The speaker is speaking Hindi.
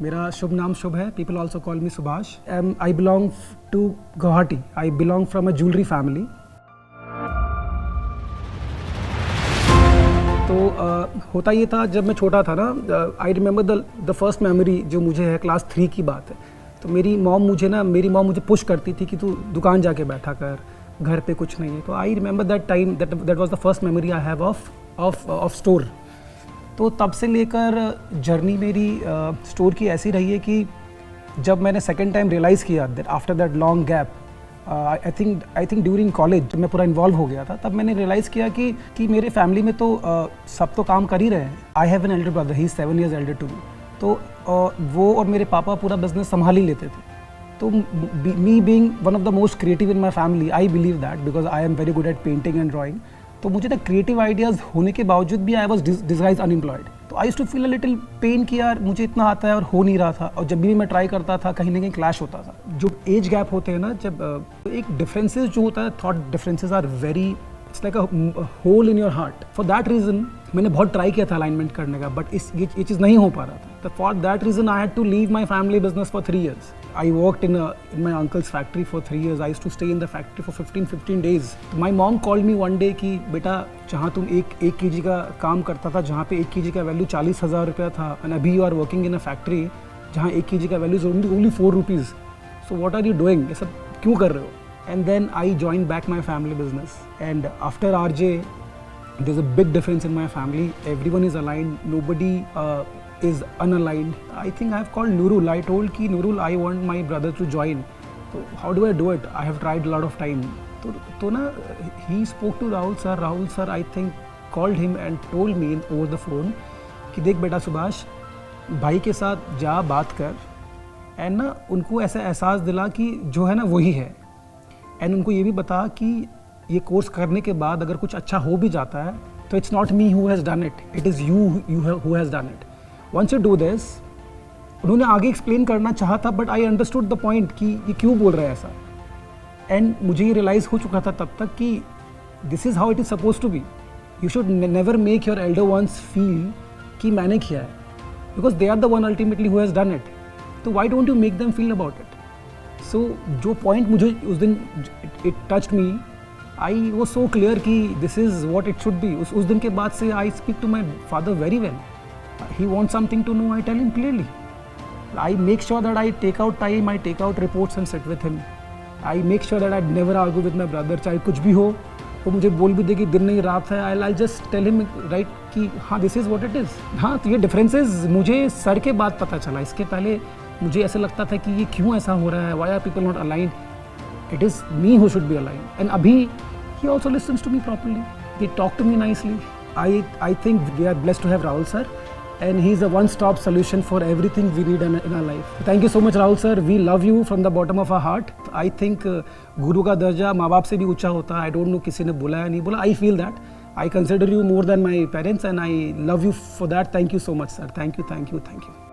मेरा शुभ नाम शुभ है. People also call me Subhash. I belong to Guwahati. I belong from a jewelry family. तो होता ये था जब मैं छोटा था ना, I remember the first memory जो मुझे है क्लास 3 की बात है. तो मेरी मॉम मुझे पुश करती थी कि तू दुकान जाके बैठा कर, घर पे कुछ नहीं है. तो I remember that time, that was the first memory I have of store. तो तब से लेकर जर्नी मेरी स्टोर की ऐसी रही है कि जब मैंने सेकेंड टाइम रियलाइज़ किया that after that long gap, I think during college जब मैं पूरा इन्वॉल्व हो गया था, तब मैंने रियलाइज़ किया कि मेरे फैमिली में तो सब तो काम कर ही रहे हैं. I have an elder brother, he is 7 years elder to me. तो वो और मेरे पापा पूरा बिजनेस संभाल ही लेते थे. तो me being one of the most creative in my family, I believe that because I am very good at painting and drawing. तो मुझे ना क्रिएटिव आइडियाज़ होने के बावजूद भी आई वॉज डिस्गाइज अनएम्प्लॉयड. तो I used to feel a little pain कि यार मुझे इतना आता है और हो नहीं रहा था. और जब भी मैं ट्राई करता था कहीं ना कहीं क्लैश होता था. जो एज गैप होते हैं ना, जब एक डिफरेंसेस जो होता है, thought differences are very, it's like a hole in your heart. For that reason मैंने बहुत ट्राई किया था अलाइनमेंट करने का, बट ये चीज़ नहीं हो पा रहा था. तो for that reason I had to leave my family business for 3 years. I worked in my uncle's factory for 3 years. I used to stay in the factory for 15 days. My mom called me one day कि बेटा जहाँ तुम एक kg का काम करता था, जहाँ पे 1 kg का वैल्यू 40,000 रुपया था, and अभी you are working in a factory जहाँ 1 kg का value is only 4 rupees. So what are you doing? ये सब क्यों कर रहे हो? And then I joined back my family business. And after RJ, there's a big difference in my family. Everyone is aligned. Nobody is unaligned. I think I have called Nurul. I told ki Nurul, I want my brother to join. So how do I do it? I have tried a lot of time. तो ना he spoke to Rahul sir. Rahul sir I think called him and told me over the phone कि देख बेटा सुभाष, भाई के साथ जा बात कर, एंड ना उनको ऐसा एहसास दिला कि जो है ना वही है. एंड उनको ये भी बता कि ये कोर्स करने के बाद अगर कुछ अच्छा हो भी जाता है तो it's not me who has done it, it is you who has done it. Once you do this, उन्होंने आगे एक्सप्लेन करना चाहा था, but I understood the point कि ये क्यों बोल रहा है ऐसा. एंड मुझे ये रियलाइज़ हो चुका था तब तक कि this is how it is suppose to be. You should never make your elder ones feel कि मैंने किया है, because they are the one ultimately who has done it. तो why don't you make them feel about it. So जो पॉइंट मुझे उस दिन it touched me, I was so clear कि this is what it should be. उस दिन के बाद से I speak to my father very well. He wants something to know, I tell him clearly. I make sure that I take out time, I take out reports and sit with him. I make sure that I never argue with my brother. चाहे कुछ भी हो, वो मुझे बोल भी दे कि दिन नहीं रात है, I'll just tell him right कि हाँ this is what it is. हाँ, तो ये differences मुझे सर के बाद पता चला. इसके पहले मुझे ऐसा लगता था कि ये क्यों ऐसा हो रहा है, why are people not aligned? It is me who should be aligned. And अभी he also listens to me properly. They talk to me nicely. I think we are blessed to have Rahul sir. And he's a one-stop solution for everything we need in our life. Thank you so much, Rahul sir. We love you from the bottom of our heart. I think गुरु का दर्जा माँ बाप से भी ऊंचा होता है. I don't know किसी ने बोला या नहीं बोला. I feel that. I consider you more than my parents and I love you for that. Thank you so much, sir. Thank you.